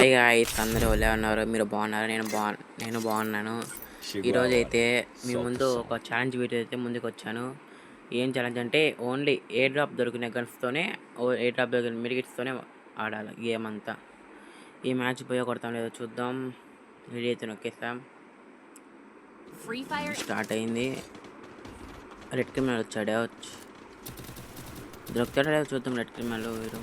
Hi guys, అందరూ ఎలా ఉన్నారు? మీరు బాగున్నారు? నేను బాగున్నాను. ఈరోజు అయితే మీ ముందు ఒక ఛాలెంజ్ వీడియో అయితే ముందుకు వచ్చాను. ఏం ఛాలెంజ్ అంటే ఓన్లీ ఎయిర్ డ్రాప్ దొరికిన గన్స్తోనే, ఎయిర్ డ్రాప్ దొరికిన మెడికిట్స్తోనే ఆడాలి గేమ్ అంతా. ఈ మ్యాచ్ ఉపయోగపడతాం లేదో చూద్దాం. రెడీ అయితే నొక్కేస్తాం. స్టార్ట్ అయింది. రెడ్ క్రిమినల్ వచ్చాడే, దొరుకుతాడా లేదో చూద్దాం. రెడ్ క్రిమినల్ వీడు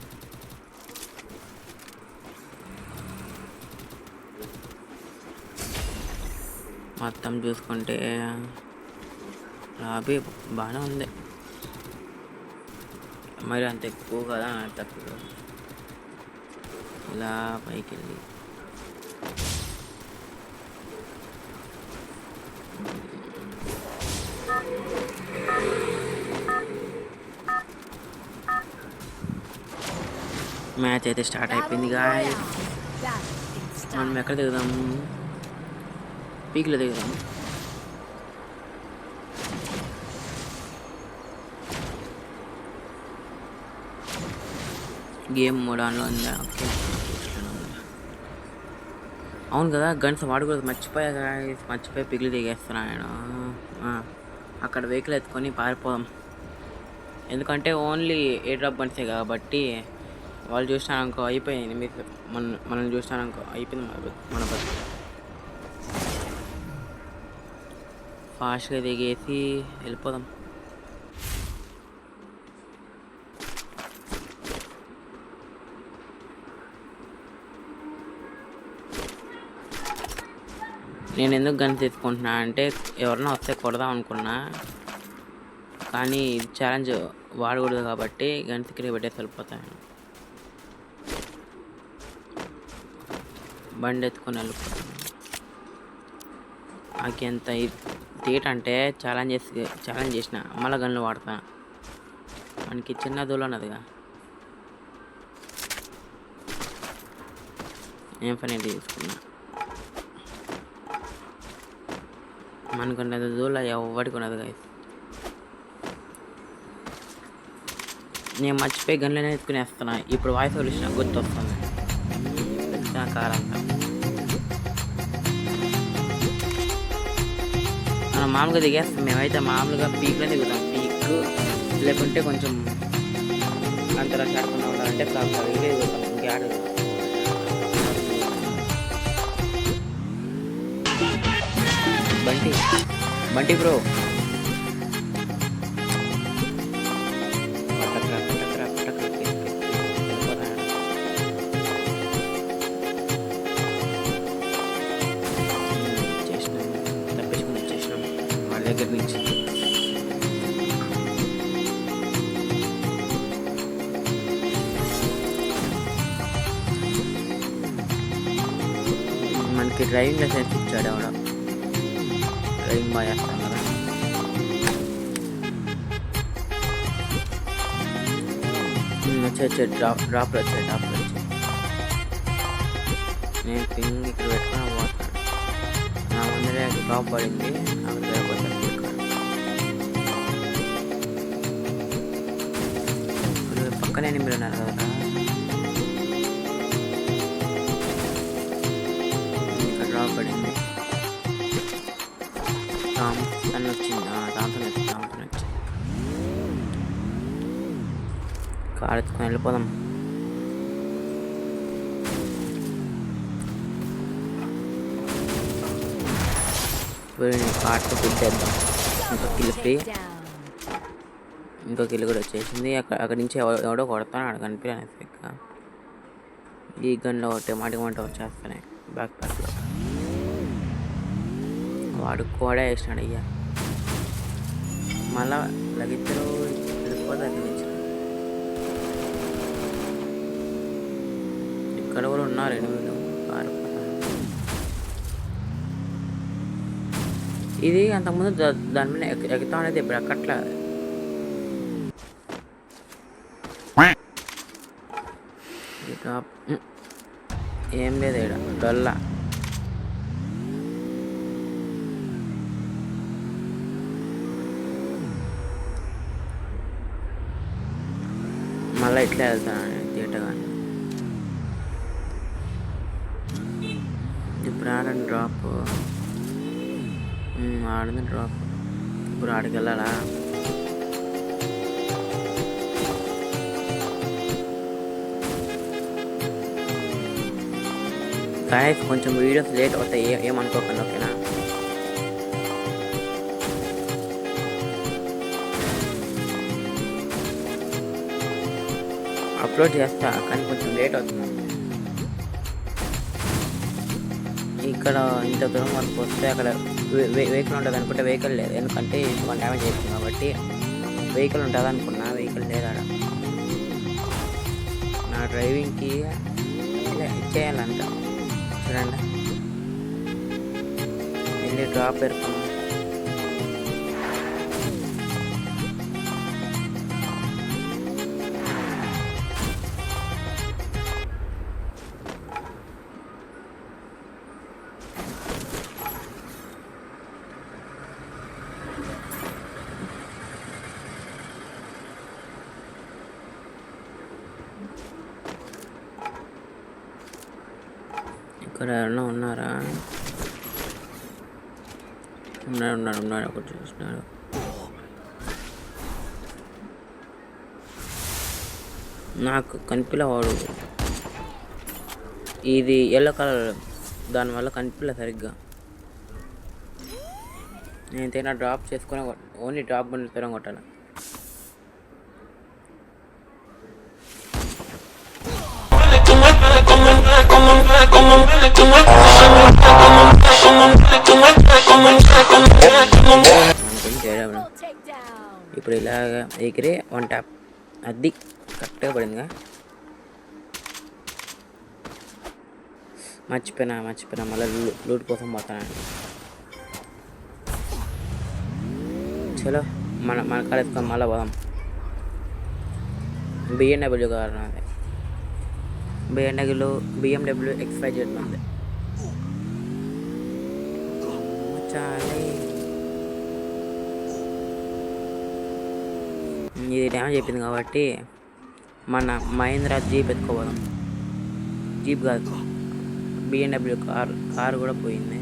మొత్తం చూసుకుంటే లాబీ బాగానే ఉంది, మరి అంత ఎక్కువ కదా, తక్కువ. ఇలా పైకి వెళ్ళి మ్యాచ్ అయితే స్టార్ట్ అయిపోయింది గాయ్స్. మనం ఎక్కడ దిగుదాం? పీక్లో దిగుదాం. గేమ్ మోడ్ ఆన్లో ఉందా? ఓకే, అవును కదా, గన్స్ వాడుకోలేదు, మర్చిపోయి పిగిలి దిగేస్తున్నా నేను. అక్కడ వెహికల్ ఎత్తుకొని పారిపోదాం. ఎందుకంటే ఓన్లీ ఎయిర్ డ్రాప్ గన్సే కాబట్టి వాళ్ళు చూసినారనుకో అయిపోయింది. మీకు మనల్ని చూసినారనుకో అయిపోయింది మన బస్సు. ఫాస్ట్గా దిగేసి వెళ్ళిపోదాం. నేను ఎందుకు గన్ తీసుకుంటున్నా అంటే ఎవరన్నా వస్తే కొడదాం అనుకున్నా, కానీ ఛాలెంజ్ వాడకూడదు కాబట్టి గన్ తిరిగి పెట్టేసి వెళ్ళిపోతాను. బండి ఎత్తుకొని వెళ్ళిపోతాను. నాకు ఎంత ఏంటంటే ఛాలెంజ్ చేసిన మళ్ళీ గన్లు వాడతా. మనకి చిన్న దూరం ఉన్నదిగా, ఏం పని తీసుకున్నా. మనకున్నది దూల ఎవరికి ఉన్నది గాయస్. నేను మర్చిపోయి గన్లనే ఎత్తుకునేస్తున్నా. ఇప్పుడు వాయిస్ వచ్చిన గుర్తొస్తుంది కార్ అంతా. మనం మామూలుగా దిగేస్తాం. మేమైతే మామూలుగా పీక్లో దిగుతాం. పీక్ లేకుంటే కొంచెం అంతలా చాడకుండా ఉండాలంటే ఇదే దిగుతాం. ఇంకేడు బంటి బ్రో, తప్పించుకుని వచ్చేసినాం వాళ్ళ దగ్గర నుంచి. మనకి డ్రైవింగ్ లైసెన్స్ ఇచ్చాడు ఎవడ, డ్రైవింగ్ బాగా చేస్తాం కదా. వచ్చే డ్రాప్లో వచ్చాయి. నేను పింగ్ ఇక్కడ పెట్టుకుని పోతాను. నా ముందరే డ్రాప్ పడింది, నాకు సరిపోతాను. ఇప్పుడు పక్కనే మీరు ఉన్నారు కదా, ఇక్కడ డ్రాప్ పడింది. థామ్సన్ వచ్చింది. కార్ ఎత్తుకొని వెళ్ళిపోదాం. కార్తో పెట్టేద్దాం. ఇంకో కిల్లు కూడా వచ్చేసింది. అక్కడి నుంచి ఎవడో కొడతాను, అక్కడ కనిపించాను. ఈ గన్లో ఒకటి మాటి వచ్చేస్తున్నాయి బ్యాక్ ప్యాక్లో. వాడు కూడా వేసినాడు అయ్యా. మళ్ళా లగిద్దరు వెళ్ళిపోతే అక్కడి నుంచి. ఇక్కడ కూడా ఉన్నారు 8 కారు. ఇది అంతకుముందు దాని మీద ఎగుతా అనేది ఇప్పుడు ఎక్కట్లా. ఏం లేదు ఇక్కడ డొల్లా. మళ్ళీ ఇట్లా వెళ్తాను తీటగా. ఇప్పుడు ఆడండి డ్రాప్. ఆడింది డ్రాప్. ఇప్పుడు ఆడికి వెళ్ళాలా? గాయస్ కొంచెం వీడియోస్ లేట్ అవుతాయి, ఏమనుకోకండి, ఓకేనా? అప్లోడ్ చేస్తా కానీ కొంచెం లేట్ అవుతుంది. ఇక్కడ ఇంత దూరం వరకు వస్తే అక్కడ వెహికల్ ఉంటుంది అనుకుంటే వెహికల్ లేదు, ఎందుకంటే ఇంకొక డ్యామేజ్ అవుతుంది కాబట్టి. వెహికల్ ఉంటుంది అనుకున్నా, వెహికల్ లేదు ఆడ. నా డ్రైవింగ్కి ఇచ్చేయాలంట. చూడండి, వెళ్ళి డ్రాప్ పెరుకున్నాం. ఇక్కడ ఎవరన్నా ఉన్నారా? ఉన్నారు ఒకటి చూస్తున్నారు. నాకు కనిపిలే వాడు. ఇది ఎల్లో కలర్, దానివల్ల కనిపిలే సరిగ్గా. నేను డ్రాప్ చేసుకొని ఓన్లీ డ్రాప్ బండి దూరం కొట్టాలి. ఇప్పుడు ఇలాగా ఎగిరే 1 ట్యాప్, అది కరెక్ట్గా పడిందిగా. మర్చిపోయినా మళ్ళీ లూట్ కోసం పోతాను. చలో మన కాలేసుకొని మళ్ళీ పోదాం. BMW కారు నాది. BMW X5 ఉంది. ఇది డ్యామేజ్ అయిపోయింది కాబట్టి మన మహీంద్రా జీప్ ఎత్తుకోపోదాం. జీప్ కాదు, BMW కారు కూడా పోయింది.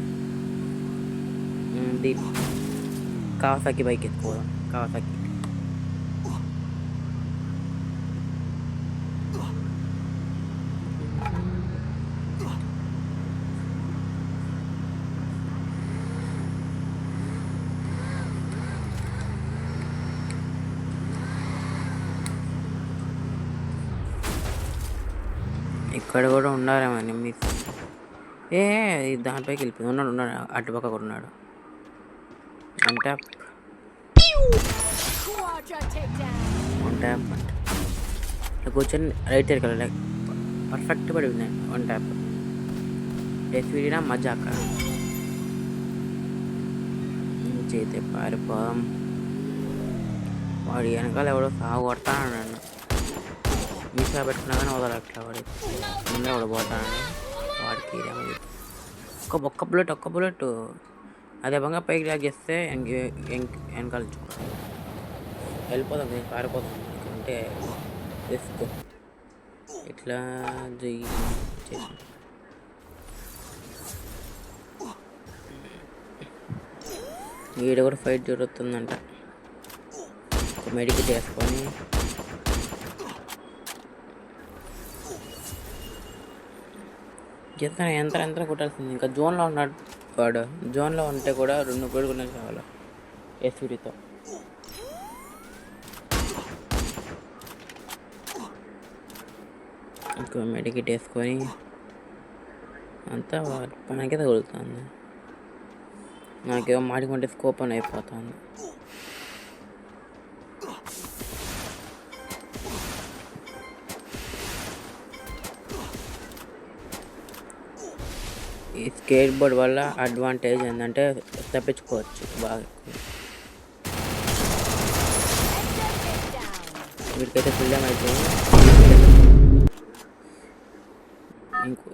Kawasaki bike ఎత్తుకోదాం. కావాసాకి ఇక్కడ కూడా ఉండాలేమని మిస్. దాంట్లోకి వెళ్ళిపోయింది. ఉన్నాడు అటుపక్క కూడా ఉన్నాడు. అంటే కూర్చొని రైట్ సైడ్కి వెళ్ళాలి. పర్ఫెక్ట్ పడి ఉన్నాయి. 1 ట్యాప్ ఎస్వీడినా మజాక చేతే పారిపోదాం. వాడి వెనకాల ఎవడో సాగు కొడతాను నన్ను. మీసా పెట్టుకున్నా కానీ వదల అట్లా వాడి ముందే వాడు పోతానని వాడికి ఒక్క బుల్లెట్ అదే బంగా పైకి డ్రాగ్ చేస్తే వెనకాల వెళ్ళిపోదాం. నేను పారిపోదాం అంటే రిస్క్. ఇట్లా చేసి ఈడ కూడా ఫైట్ జరుగుతుందంట. ఒక మెడికేట్ వేసుకొని ఎంత కొట్టాల్సింది. ఇంకా జోన్లో ఉన్నాడు వాడు. జోన్లో ఉంటే కూడా 2 గోడుకునే కావాలి ఎస్వీడితో. ఇంకో మెడికేట్ వేసుకొని అంతా పనికి తగులుతుంది. నాకేమో మాడికుంటే స్కోప్ అని అయిపోతుంది. ఈ స్కేట్ బోర్డ్ వల్ల అడ్వాంటేజ్ ఏంటంటే తప్పించుకోవచ్చు బాగా. వీటికైతే ఫుల్ డ్యామేజ్ అయిపోయింది.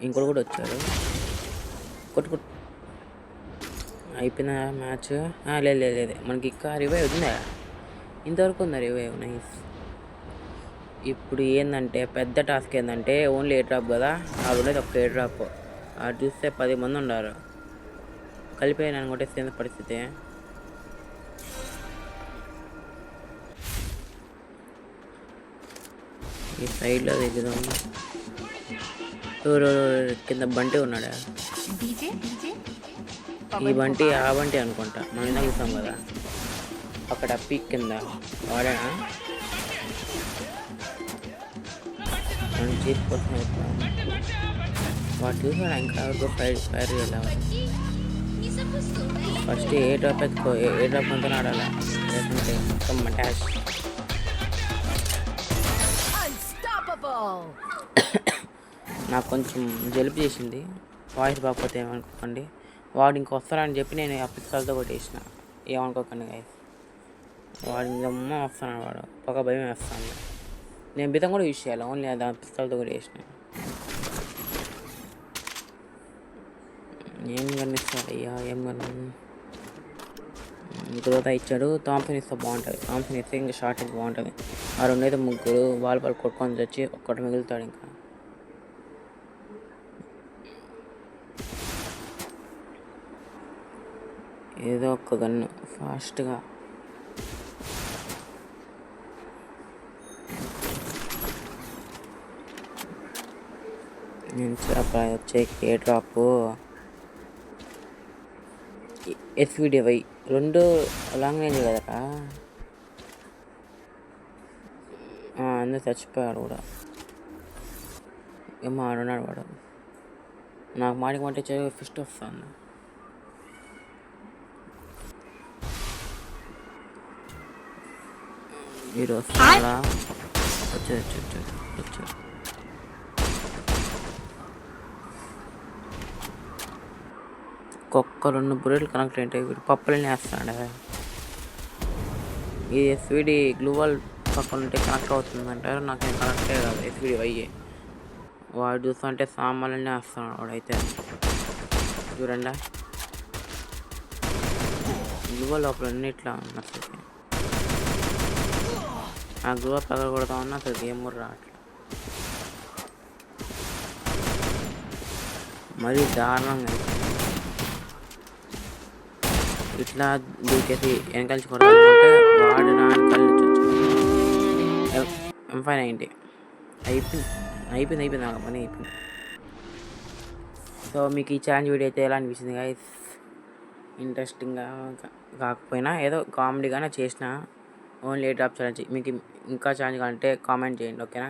ఇంకోటి కూడా వచ్చాడు. కొట్టు అయిపోయిన మ్యాచ్. లేదు మనకి ఇంకా రివైవ్ ఉందా? ఇంతవరకు ఉందా రివైవ్? నైస్. ఇప్పుడు ఏంటంటే పెద్ద టాస్క్ ఏంటంటే ఓన్లీ ఎయిర్ డ్రాప్ కదా. అది ఉండేది ఒక ఎయిర్ డ్రాప్. అది చూస్తే 10 మంది ఉన్నారు. కలిపి నన్ను కొట్టేస్తే పరిస్థితి. ఈ సైడ్లో దిగుదాం. కింద బంటి ఉన్నాడా? ఈ బంటి ఆ బంటి అనుకుంటా, మనం ఇందాక చూసాం కదా అక్కడ పీక్ కింద. వాడేనా? మనం చీప్ కోసం వాడు చూసాడు ఇంకా ఫైర్ చేయాలి. ఫస్ట్ ఏ డ్రాప్ ఎత్తుకో, ఏ డ్రాప్ అంతా ఆడాలా, లేకుంటే మొత్తం మ్యాష్. నాకు కొంచెం జలుబు చేసింది, వాయిస్ బాగపోతే ఏమనుకోకండి. వాడు ఇంక వస్తాడని చెప్పి నేను ఆ పిస్తల్తో కొట్టేసిన, ఏమనుకోకండి గైస్. వాడు ఇంకమ్మ వస్తున్నాడు, వాడు ఒక భయం వేస్తాను. నేను బితం కూడా యూజ్ చేయాలి, ఓన్లీ అది పిస్తల్తో కొట్టేసిన. ఏం కనిపిస్తాడు అయ్యా, ఏం కన్నా గ్రోత్ ఇచ్చాడు. థామ్సన్ ఇస్తే బాగుంటుంది, థామ్సన్ ఇస్తే ఇంకా షార్టింగ్ బాగుంటుంది. ఆ రెండైతే ముగ్గురు బాల్ కొట్టుకొని వచ్చి ఒక్కటి మిగులుతాడు. ఇంకా ఏదో ఒక గన్ను ఫాస్ట్గా. నేను వచ్చే ఏ డ్రాప్ ఎస్విడివై 2 లాంగ్ రేంజ్ కదరా. అందరూ చచ్చిపోయాడు కూడా. ఏమో ఆడున్నాడు వాడు. నాకు మాటికి మాట ఫిస్ట్ వస్తుంది. మీరు వస్తాడా? వచ్చారు. ఒక్క 2 బుల్లెట్లు కనెక్ట్ ఏంటి, వీడు పప్పులని వేస్తాడు. ఈ ఎస్విడి గ్లూవల్ పక్కన ఉంటే కనెక్ట్ అవుతుంది అంటారు, నాకేం కనెక్టే కాదు. ఎస్విడి అయ్యే వాడు చూస్తుంటే సామాన్లన్నీ వేస్తున్నాడు వాడైతే. చూడండి గ్లూవల్ లోపల అన్నిట్లా ఉన్న అసలు. ఆ గ్లూవల్ పగల కొడతా ఉన్నా అసలు గేమ్ కూడా రావట్లేదు. మరీ దారుణంగా ఇట్లా దూకేసి వెనకాల్చి కొట్టాలనుకుంటే వాడు నా కళ్ళు M590 అయిపోయింది నాకు పని అయిపోయింది. సో మీకు ఈ ఛాలెంజ్ వీడియో అయితే ఎలా అనిపించింది గైస్? ఇంట్రెస్టింగ్గా కాకపోయినా ఏదో కామెడీగానే చేసిన. Only drop challenge. మీకు ఇంకా ఛాలెంజ్ కావాలంటే కామెంట్ చేయండి, ఓకేనా?